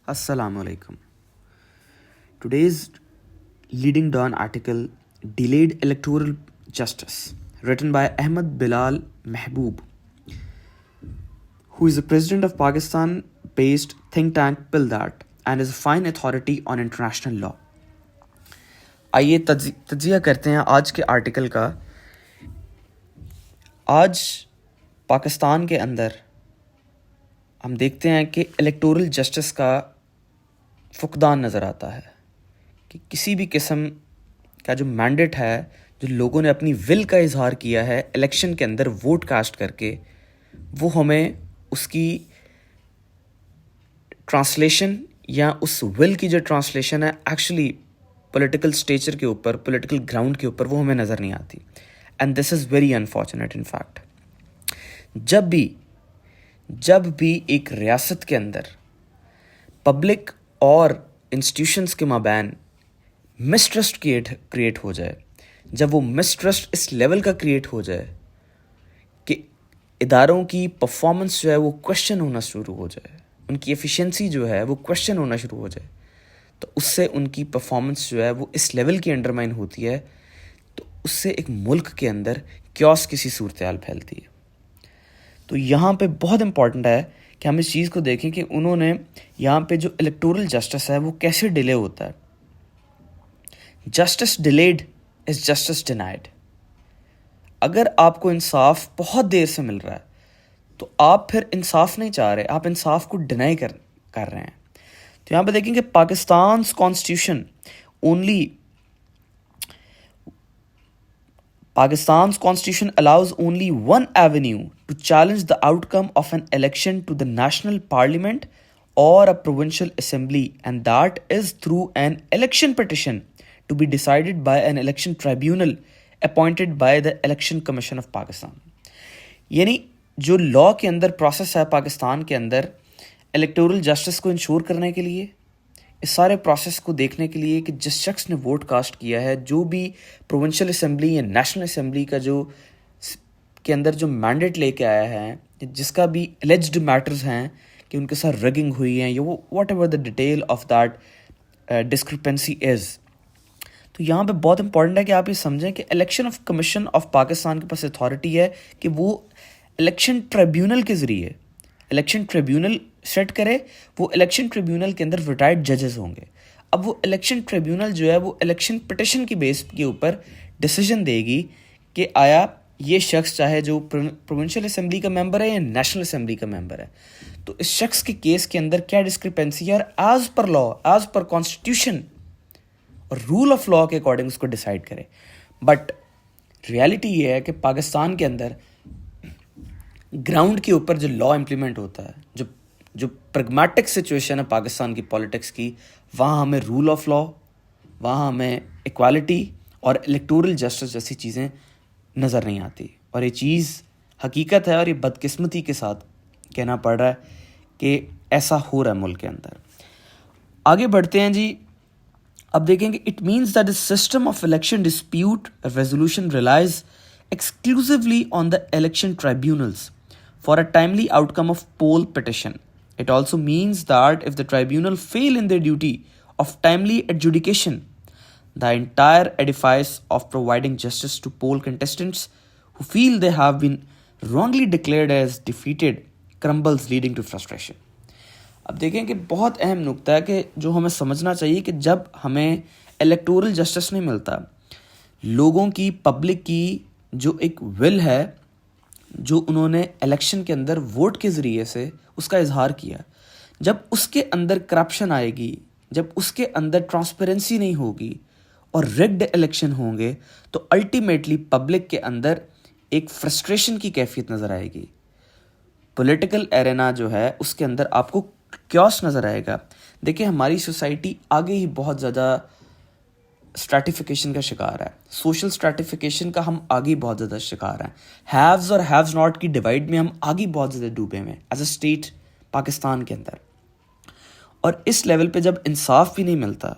Assalamu alaikum. Today's leading dawn article, Delayed Electoral Justice, written by Ahmed Bilal Mehboob, who is the president of Pakistan-based think tank PILDAT and is a fine authority on international law. آئیے تجزیہ کرتے ہیں آج کے article کا. آج پاکستان کے اندر ہم دیکھتے ہیں کہ الیکٹورل جسٹس کا فقدان نظر آتا ہے کہ کسی بھی قسم کا جو مینڈیٹ ہے، جو لوگوں نے اپنی ول کا اظہار کیا ہے الیکشن کے اندر ووٹ کاسٹ کر کے، وہ ہمیں اس کی ٹرانسلیشن یا اس ول کی جو ٹرانسلیشن ہے ایکچولی پولیٹیکل اسٹیچر کے اوپر، پولیٹیکل گراؤنڈ کے اوپر وہ ہمیں نظر نہیں آتی. And this is very unfortunate. In fact جب بھی ایک ریاست کے اندر پبلک اور انسٹیٹیوشنس کے مابین مسٹرسٹ کریٹ ہو جائے، جب وہ مسٹرسٹ اس لیول کا کریٹ ہو جائے کہ اداروں کی پرفارمنس جو ہے وہ کوشچن ہونا شروع ہو جائے، ان کی ایفیشینسی جو ہے وہ کوشچن ہونا شروع ہو جائے، تو اس سے ان کی پرفارمنس جو ہے وہ اس لیول کی انڈرمائن ہوتی ہے، تو اس سے ایک ملک کے اندر کیوس کسی صورتحال پھیلتی ہے. تو یہاں پہ بہت امپورٹنٹ ہے کہ ہم اس چیز کو دیکھیں کہ انہوں نے یہاں پہ جو الیکٹورل جسٹس ہے وہ کیسے ڈیلے ہوتا ہے. Justice delayed is justice denied. اگر آپ کو انصاف بہت دیر سے مل رہا ہے تو آپ پھر انصاف نہیں چاہ رہے، آپ انصاف کو ڈینائی کر رہے ہیں. تو یہاں پہ دیکھیں کہ پاکستان's constitution allows only one avenue to challenge the outcome of an election to the national parliament or a provincial assembly, and that is through an election petition to be decided by an election tribunal appointed by the Election Commission of Pakistan. یعنی جو لا کے اندر process ہے پاکستان کے اندر electoral justice کو ensure کرنے کے لیے، اس سارے پروسیس کو دیکھنے کے لیے کہ جس شخص نے ووٹ کاسٹ کیا ہے، جو بھی پروونشل اسمبلی یا نیشنل اسمبلی کا جو کے اندر جو مینڈیٹ لے کے آیا ہے، جس کا بھی الیجڈ میٹرز ہیں کہ ان کے ساتھ رگنگ ہوئی ہیں یا وہ whatever the detail of that discrepancy is. تو یہاں پہ بہت امپورٹنٹ ہے کہ آپ یہ سمجھیں کہ election of commission of Pakistan کے پاس اتھارٹی ہے کہ وہ الیکشن ٹریبیونل کے ذریعے الیکشن ٹریبیونل سیٹ کرے. وہ الیکشن ٹریبیونل کے اندر ریٹائرڈ ججز ہوں گے. اب وہ الیکشن ٹریبیونل جو ہے وہ الیکشن پٹیشن کی بیس کے اوپر ڈیسیجن دے گی کہ آیا یہ شخص چاہے جو پروونشل اسمبلی کا ممبر ہے یا نیشنل اسمبلی کا ممبر ہے، تو اس شخص کے کیس کے اندر کیا ڈسکرپنسی ہے، اور ایز پر لا، ایز پر کانسٹیٹیوشن اور رول آف لا کے اکارڈنگ اس کو ڈیسائیڈ کرے. بٹ ریالٹی یہ ہے کہ پاکستان کے اندر گراؤنڈ کے اوپر جو لا امپلیمنٹ ہوتا ہے، جو پریگمیٹک سچویشن ہے پاکستان کی پالیٹکس کی، وہاں ہمیں رول آف لا، وہاں ہمیں ایکوالٹی اور الیکٹورل جسٹس جیسی چیزیں نظر نہیں آتی. اور یہ چیز حقیقت ہے، اور یہ بدقسمتی کے ساتھ کہنا پڑ رہا ہے کہ ایسا ہو رہا ہے ملک کے اندر. آگے بڑھتے ہیں جی. اب دیکھیں کہ it means that the system of election dispute resolution relies exclusively on the election tribunals for a timely outcome of poll petition. It also means that if the tribunal fail in their duty of timely adjudication, the entire edifice of providing justice to poll contestants who feel they have been wrongly declared as defeated crumbles, leading to frustration. اب دیکھیں کہ بہت اہم نقطہ ہے کہ جو ہمیں سمجھنا چاہیے کہ جب ہمیں الیکٹورل جسٹس نہیں ملتا، لوگوں کی، پبلک کی جو ایک ول ہے، جو انہوں نے الیکشن کے اندر ووٹ کے ذریعے سے اس کا اظہار کیا، جب اس کے اندر کرپشن آئے گی، جب اس کے اندر ٹرانسپیرنسی نہیں ہوگی اور ریگڈ الیکشن ہوں گے، تو الٹیمیٹلی پبلک کے اندر ایک فرسٹریشن کی کیفیت نظر آئے گی. پولیٹیکل ایرینا جو ہے اس کے اندر آپ کو کیوس نظر آئے گا. دیکھیں ہماری سوسائٹی آگے ہی بہت زیادہ اسٹریٹیفیکیشن کا شکار ہے، سوشل اسٹریٹیفیکیشن کا ہم آگے بہت زیادہ شکار ہیں. ہیوز اور ہیوز ناٹ کی ڈیوائڈ میں ہم آگے بہت زیادہ ڈوبے ہوئے ہیں ایز اے اسٹیٹ پاکستان کے اندر. اور اس لیول پہ جب انصاف بھی نہیں ملتا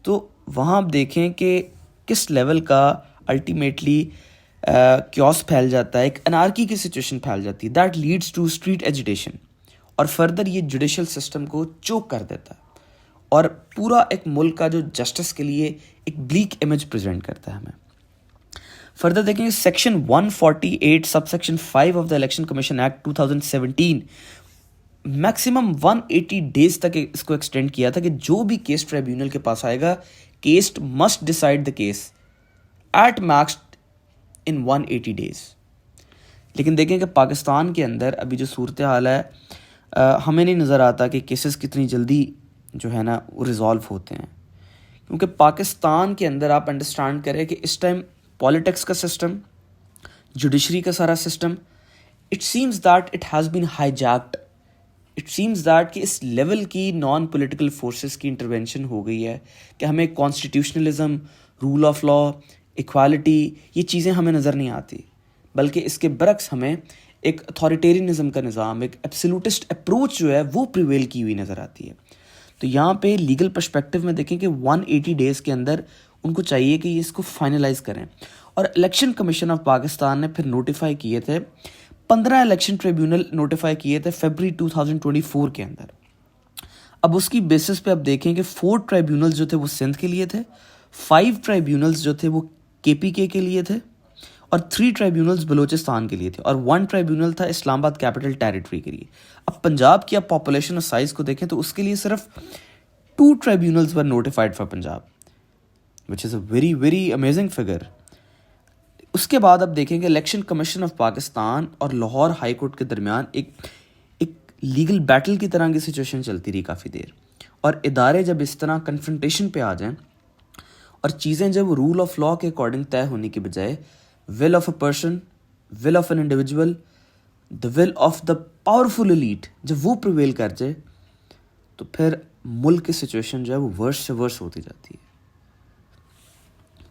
تو وہاں آپ دیکھیں کہ کس لیول کا الٹیمیٹلی کیوس پھیل جاتا ہے، ایک انارکی کی سچویشن پھیل جاتی ہے. That leads to street agitation اور فردر یہ جوڈیشل سسٹم کو چوک کر دیتا ہے اور پورا ایک ملک کا جو جسٹس کے لیے ایک بلیک امیج پریزنٹ کرتا ہے ہمیں. فردر دیکھیں گے section 148 sub section 5 of the election commission act 2017 maximum 180 days تک اس کو ایکسٹینڈ کیا تھا کہ جو بھی کیس ٹریبیونل کے پاس آئے گا case must decide the case at max in 180 days. لیکن دیکھیں کہ پاکستان کے اندر ابھی جو صورتحال ہے ہمیں نہیں نظر آتا کہ کیسز کتنی جلدی جو ہے نا وہ ریزالو ہوتے ہیں, کیونکہ پاکستان کے اندر آپ انڈرسٹینڈ کریں کہ اس ٹائم پالیٹکس کا سسٹم, جوڈیشری کا سارا system, it seems that it has been hijacked. It seems that کہ اس لیول کی نان پولیٹیکل فورسز کی انٹروینشن ہو گئی ہے کہ ہمیں constitutionalism, rule of law, equality یہ چیزیں ہمیں نظر نہیں آتی, بلکہ اس کے برعکس ہمیں ایک اتھارٹیرینزم کا نظام, ایک ایبسولوٹسٹ اپروچ جو ہے وہ پریویل کی ہوئی نظر آتی ہے. تو یہاں پہ لیگل پرسپیکٹو میں دیکھیں کہ 180 ڈیز کے اندر ان کو چاہیے کہ یہ اس کو فائنلائز کریں. اور الیکشن کمیشن آف پاکستان نے پھر نوٹیفائی کیے تھے 15 الیکشن ٹریبیونل نوٹیفائی کیے تھے فیبرری 2024 کے اندر. اب اس کی بیسس پہ اب دیکھیں کہ 4 ٹریبیونلز جو تھے وہ سندھ کے لیے تھے, 5 ٹریبیونلز جو تھے وہ KPK کے لیے تھے, اور 3 ٹریبیونلز بلوچستان کے لیے تھے, اور 1 ٹریبیونل تھا اسلام آباد کیپٹل ٹیریٹری کے لیے. اب پنجاب کی آپ پاپولیشن اور سائز کو دیکھیں تو اس کے لیے صرف 2 tribunals were notified for Punjab, which is a very very amazing figure. اس کے بعد اب دیکھیں کہ الیکشن کمیشن آف پاکستان اور لاہور ہائی کورٹ کے درمیان ایک لیگل بیٹل کی طرح کی سچویشن چلتی رہی کافی دیر, اور ادارے جب اس طرح کنفرنٹیشن پہ آ جائیں اور چیزیں جب رول آف لا کے اکارڈنگ طے ہونے کی بجائے will of a person, will of an individual, the will of the powerful elite جب وہ پریویل کر جائے تو پھر ملک کی سچویشن جو ہے وہ ورس سے ورس ہوتی جاتی ہے.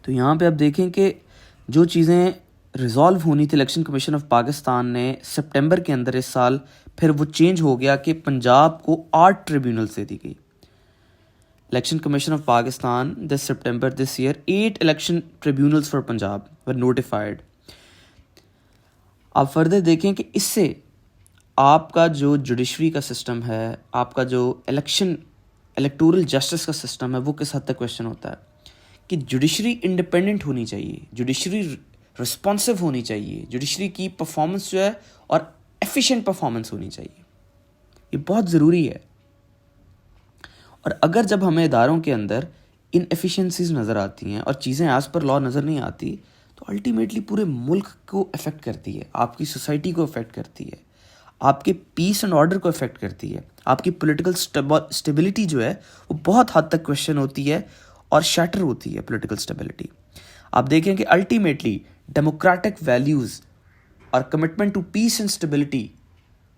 تو یہاں پہ اب دیکھیں کہ جو چیزیں ریزالو ہونی تھی الیکشن کمیشن آف پاکستان نے سپٹمبر کے اندر اس سال, پھر وہ چینج ہو گیا کہ پنجاب کو 8 ٹریبیونل سے دی گئی. الیکشن کمیشن آف پاکستان دس سپٹمبر دس year 8 election tribunals for Punjab were notified. آپ فردر دیکھیں کہ اس سے آپ کا جو جوڈیشری کا سسٹم ہے, آپ کا جو الیکٹورل جسٹس کا سسٹم ہے, وہ کس حد تک کویشچن ہوتا ہے کہ جوڈیشری انڈیپینڈنٹ ہونی چاہیے, جوڈیشری رسپانسو ہونی چاہیے, جوڈیشری کی پرفارمنس جو ہے اور ایفیشینٹ پرفارمنس ہونی چاہیے. یہ بہت ضروری ہے. اور اگر جب ہمیں اداروں کے اندر ان ایفیشنسیز نظر آتی ہیں اور چیزیں ایز پر لا نظر نہیں آتی تو الٹیمیٹلی پورے ملک کو افیکٹ کرتی ہے, آپ کی سوسائٹی کو افیکٹ کرتی ہے, آپ کے پیس اینڈ آرڈر کو افیکٹ کرتی ہے, آپ کی پولیٹیکل اسٹیبلٹی جو ہے وہ بہت حد تک کویشچن ہوتی ہے اور شیٹر ہوتی ہے پولیٹیکل اسٹیبلٹی. آپ دیکھیں کہ الٹیمیٹلی ڈیموکریٹک ویلیوز اور commitment to peace and stability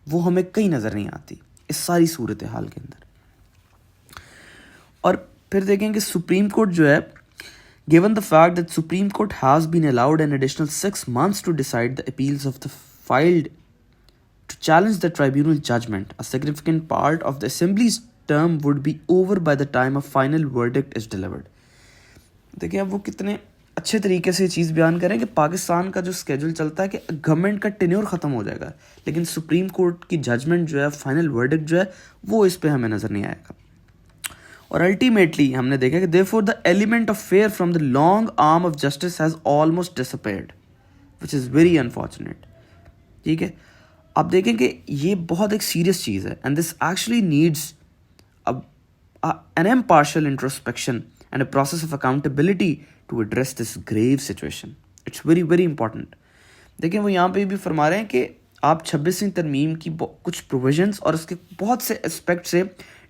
وہ ہمیں کہیں نظر نہیں آتی اس ساری صورتحال کے اندر. اور پھر دیکھیں کہ سپریم کورٹ جو ہے given the fact that Supreme Court has been allowed an additional 6 months to decide the appeals of the filed to challenge the tribunal judgment, a significant part of the Assembly's term would be over by the time a final verdict is delivered. دیکھیں اب وہ کتنے اچھے طریقے سے یہ چیز بیان کریں کہ پاکستان کا جو اسکیجول چلتا ہے کہ گورنمنٹ کا ٹینیور ختم ہو جائے گا, لیکن سپریم کورٹ کی ججمنٹ جو ہے, فائنل ورڈکٹ جو ہے, وہ اس پہ ہمیں نظر نہیں آئے گا. اور الٹیمیٹلی ہم نے دیکھا کہ therefore the element of fear from the long arm of justice has almost disappeared, which is very unfortunate. ٹھیک ہے, آپ دیکھیں کہ یہ بہت ایک سیریس چیز ہے and this actually needs an impartial introspection and a process of accountability to address this grave situation. It's very very important. دیکھیں وہ یہاں پہ بھی فرما رہے ہیں کہ آپ 26ویں ترمیم کی کچھ پروویژنس اور اس کے بہت سے اسپیکٹ سے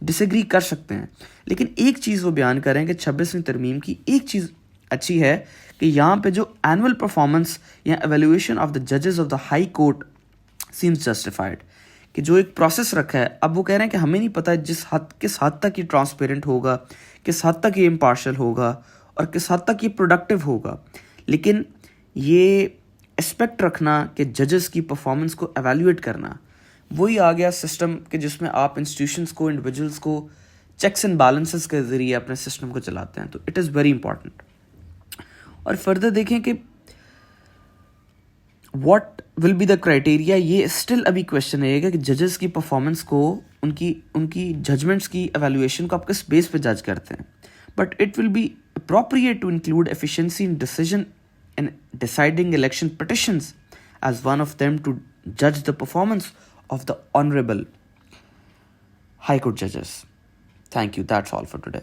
ڈس ایگری کر سکتے ہیں, لیکن ایک چیز وہ بیان کریں کہ 26ویں ترمیم کی ایک چیز اچھی ہے کہ یہاں پہ جو اینول پرفارمنس یا ایویلویشن آف دا ججز of the high court seems justified, کہ جو ایک پروسیس رکھا ہے. اب وہ کہہ رہے ہیں کہ ہمیں نہیں پتہ کس حد تک یہ ٹرانسپیرنٹ ہوگا, کس حد تک یہ امپارشل ہوگا اور کس حد تک یہ پروڈکٹیو ہوگا, لیکن یہ اسپیکٹ رکھنا کہ ججز کی پرفارمنس کو ایویلویٹ کرنا, وہی آ گیا سسٹم کہ جس میں آپ انسٹیٹیوشنس کو, انڈیویجولس کو چیکس اینڈ بیلنسز کے ذریعے اپنے سسٹم کو چلاتے ہیں. تو اٹ از ویری امپورٹنٹ. اور فردر دیکھیں کہ what will be the criteria, یہ اسٹل ابھی کویشچن رہے گا کہ ججز کی پرفارمنس کو، ان کی ججمنٹس کی ایویلویشن کو آپ کس بیس پہ جج کرتے ہیں. But it will be appropriate to include efficiency in decision in deciding election petitions as one of them to judge the performance of the honorable High Court judges. Thank you. That's all for today.